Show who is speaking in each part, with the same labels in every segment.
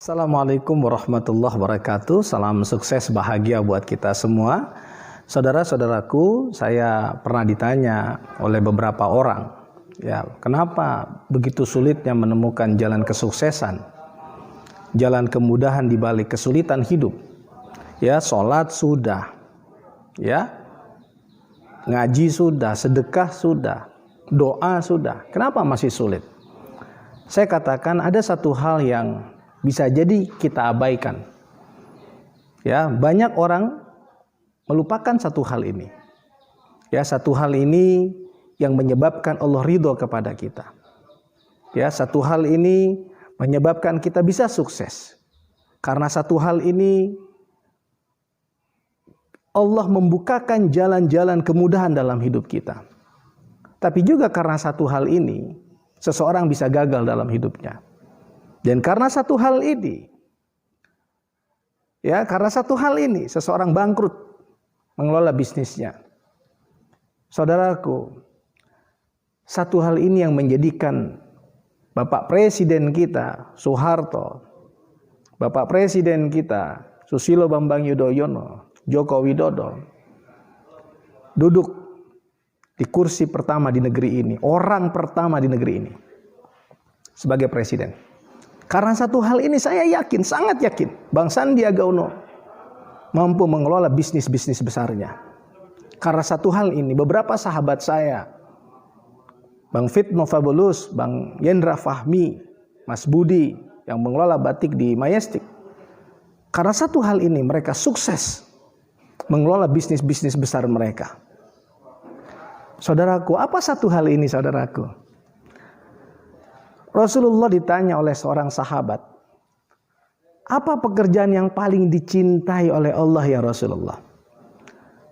Speaker 1: Assalamualaikum warahmatullahi wabarakatuh. Salam sukses bahagia buat kita semua. Saudara-saudaraku, saya pernah ditanya oleh beberapa orang, kenapa begitu sulitnya menemukan jalan kesuksesan, jalan kemudahan di balik kesulitan hidup? Sholat sudah, ngaji sudah, sedekah sudah, doa sudah. Kenapa masih sulit? Saya katakan ada satu hal yang bisa jadi kita abaikan. Banyak orang melupakan satu hal ini. Satu hal ini yang menyebabkan Allah ridho kepada kita. Satu hal ini menyebabkan kita bisa sukses. Karena satu hal ini Allah membukakan jalan-jalan kemudahan dalam hidup kita. Tapi juga karena satu hal ini seseorang bisa gagal dalam hidupnya. Dan karena satu hal ini, seseorang bangkrut mengelola bisnisnya. Saudaraku, satu hal ini yang menjadikan Bapak Presiden kita, Soeharto, Bapak Presiden kita, Susilo Bambang Yudhoyono, Joko Widodo, duduk di kursi pertama di negeri ini, orang pertama di negeri ini, sebagai presiden. Karena satu hal ini saya yakin, sangat yakin, Bang Sandiaga Uno mampu mengelola bisnis-bisnis besarnya. Karena satu hal ini, beberapa sahabat saya, Bang Fitno Fabulous, Bang Yendra Fahmi, Mas Budi, yang mengelola batik di Majestic. Karena satu hal ini, mereka sukses mengelola bisnis-bisnis besar mereka. Saudaraku, apa satu hal ini, saudaraku? Rasulullah ditanya oleh seorang sahabat, apa pekerjaan yang paling dicintai oleh Allah ya Rasulullah?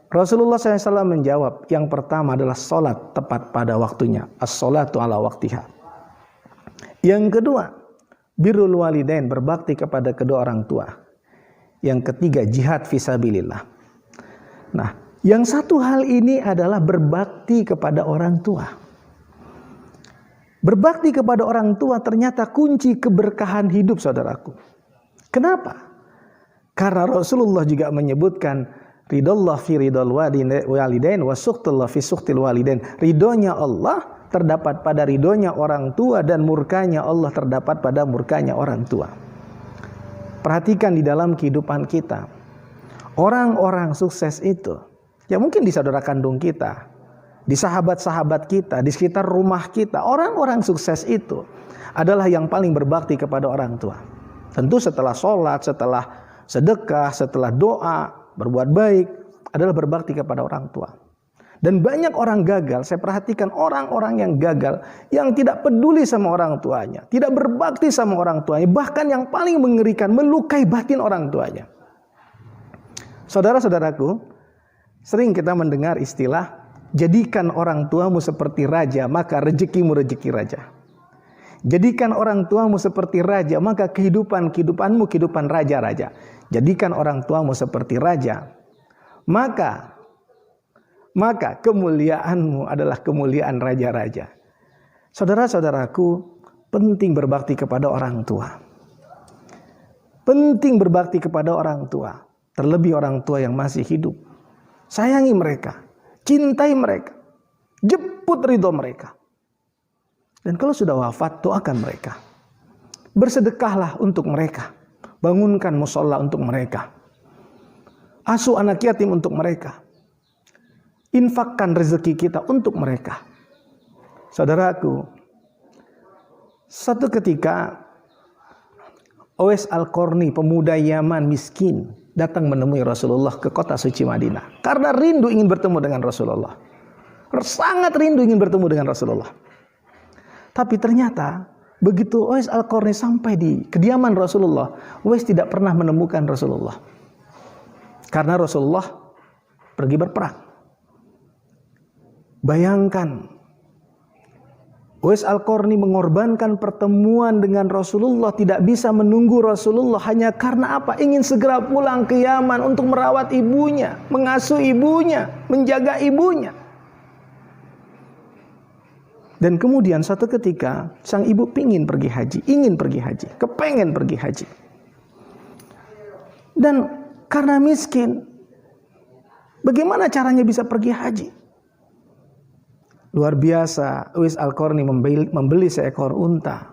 Speaker 1: Rasulullah SAW menjawab, yang pertama adalah sholat tepat pada waktunya. As-sholatu ala waktiha. Yang kedua, birrul walidain, berbakti kepada kedua orang tua. Yang ketiga, jihad fisabilillah. Nah, yang satu hal ini adalah berbakti kepada orang tua. Berbakti kepada orang tua ternyata kunci keberkahan hidup, saudaraku. Kenapa? Karena Rasulullah juga menyebutkan ridallah fi ridal walidain wa suqtullah fi suqtil walidain. Ridhonya Allah terdapat pada ridhonya orang tua dan murkanya Allah terdapat pada murkanya orang tua. Perhatikan di dalam kehidupan kita. Orang-orang sukses itu, mungkin di saudara kandung kita, di sahabat-sahabat kita, di sekitar rumah kita, orang-orang sukses itu adalah yang paling berbakti kepada orang tua. Tentu setelah sholat, setelah sedekah, setelah doa, berbuat baik, adalah berbakti kepada orang tua. Dan banyak orang gagal, saya perhatikan orang-orang yang gagal, yang tidak peduli sama orang tuanya, tidak berbakti sama orang tuanya, bahkan yang paling mengerikan, melukai batin orang tuanya. Saudara-saudaraku, sering kita mendengar istilah, jadikan orang tuamu seperti raja, maka rezekimu rezeki raja. Jadikan orang tuamu seperti raja, maka kehidupanmu kehidupan raja-raja. Jadikan orang tuamu seperti raja, maka kemuliaanmu adalah kemuliaan raja-raja. Saudara-saudaraku, penting berbakti kepada orang tua. Penting berbakti kepada orang tua, terlebih orang tua yang masih hidup. Sayangi mereka. Cintai mereka, jemput ridho mereka. Dan kalau sudah wafat, doakan mereka. Bersedekahlah untuk mereka. Bangunkan musola untuk mereka. Asuh anak yatim untuk mereka. Infakkan rezeki kita untuk mereka. Saudaraku, satu ketika Uwais Al-Qarni, pemuda Yaman miskin, datang menemui Rasulullah ke kota suci Madinah. Karena rindu ingin bertemu dengan Rasulullah. Sangat rindu ingin bertemu dengan Rasulullah. Tapi ternyata begitu Uwais Al-Qarni sampai di kediaman Rasulullah, Uwais tidak pernah menemukan Rasulullah. Karena Rasulullah pergi berperang. Bayangkan, Uwais Al-Qarni mengorbankan pertemuan dengan Rasulullah, tidak bisa menunggu Rasulullah hanya karena apa? Ingin segera pulang ke Yaman untuk merawat ibunya, mengasuh ibunya, menjaga ibunya. Dan kemudian suatu ketika sang ibu ingin pergi haji, kepengen pergi haji. Dan karena miskin, bagaimana caranya bisa pergi haji? Luar biasa, Uwais Al-Qarni membeli seekor unta.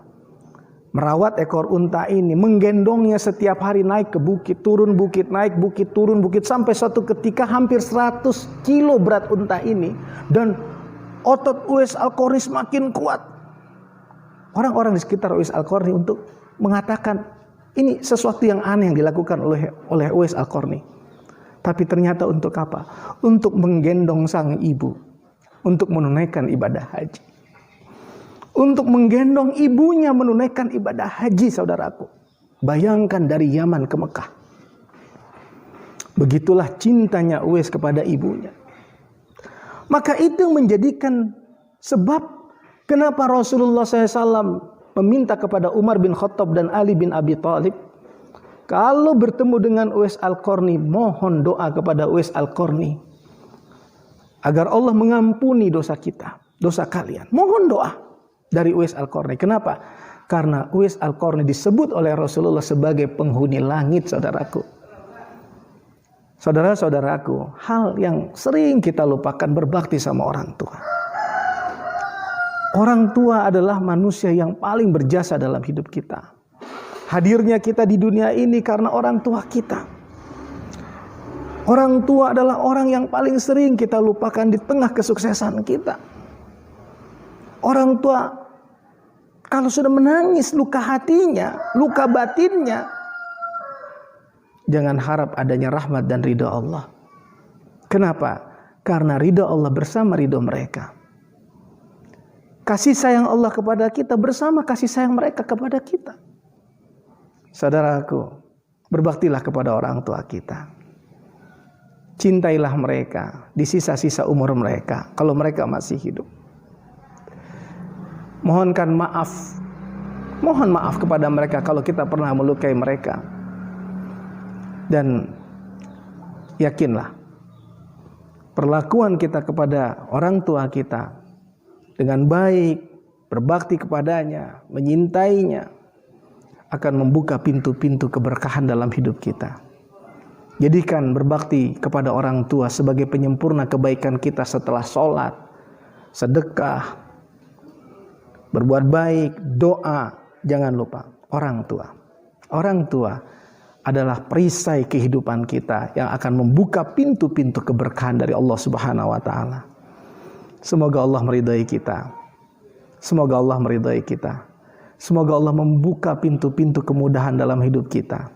Speaker 1: Merawat ekor unta ini, menggendongnya setiap hari naik ke bukit, turun bukit, naik bukit, turun bukit, sampai suatu ketika hampir 100 kilo berat unta ini, dan otot Uwais Al-Qarni semakin kuat. Orang-orang di sekitar Uwais Al-Qarni untuk mengatakan ini sesuatu yang aneh yang dilakukan oleh Uwais Al-Qarni. Tapi ternyata untuk apa? Untuk menggendong sang ibu, untuk menunaikan ibadah haji. Untuk menggendong ibunya menunaikan ibadah haji, saudaraku. Bayangkan dari Yaman ke Mekah. Begitulah cintanya Uwais kepada ibunya. Maka itu menjadikan sebab kenapa Rasulullah SAW meminta kepada Umar bin Khattab dan Ali bin Abi Thalib, kalau bertemu dengan Uwais Al-Qarni, mohon doa kepada Uwais Al-Qarni agar Allah mengampuni dosa kita, dosa kalian. Mohon doa dari Uwais Al-Qarni. Kenapa? Karena Uwais Al-Qarni disebut oleh Rasulullah sebagai penghuni langit, saudaraku. Saudara-saudaraku, hal yang sering kita lupakan, berbakti sama orang tua. Orang tua adalah manusia yang paling berjasa dalam hidup kita. Hadirnya kita di dunia ini karena orang tua kita. Orang tua adalah orang yang paling sering kita lupakan di tengah kesuksesan kita. Orang tua kalau sudah menangis, luka hatinya, luka batinnya, jangan harap adanya rahmat dan ridha Allah. Kenapa? Karena ridha Allah bersama ridha mereka. Kasih sayang Allah kepada kita bersama kasih sayang mereka kepada kita. Saudaraku, berbaktilah kepada orang tua kita. Cintailah mereka di sisa-sisa umur mereka kalau mereka masih hidup. Mohon maaf kepada mereka kalau kita pernah melukai mereka. Dan yakinlah, perlakuan kita kepada orang tua kita dengan baik, berbakti kepadanya, menyintainya, akan membuka pintu-pintu keberkahan dalam hidup kita. Jadikan berbakti kepada orang tua sebagai penyempurna kebaikan kita setelah sholat, sedekah, berbuat baik, doa. Jangan lupa orang tua. Orang tua adalah perisai kehidupan kita yang akan membuka pintu-pintu keberkahan dari Allah Subhanahu wa taala. Semoga Allah meridai kita. Semoga Allah meridai kita. Semoga Allah membuka pintu-pintu kemudahan dalam hidup kita.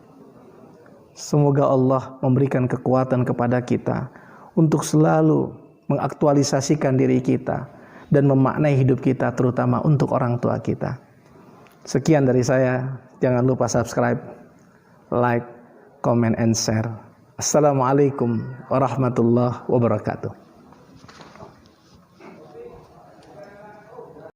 Speaker 1: Semoga Allah memberikan kekuatan kepada kita untuk selalu mengaktualisasikan diri kita dan memaknai hidup kita, terutama untuk orang tua kita. Sekian dari saya. Jangan lupa subscribe, like, comment, and share. Assalamualaikum warahmatullahi wabarakatuh.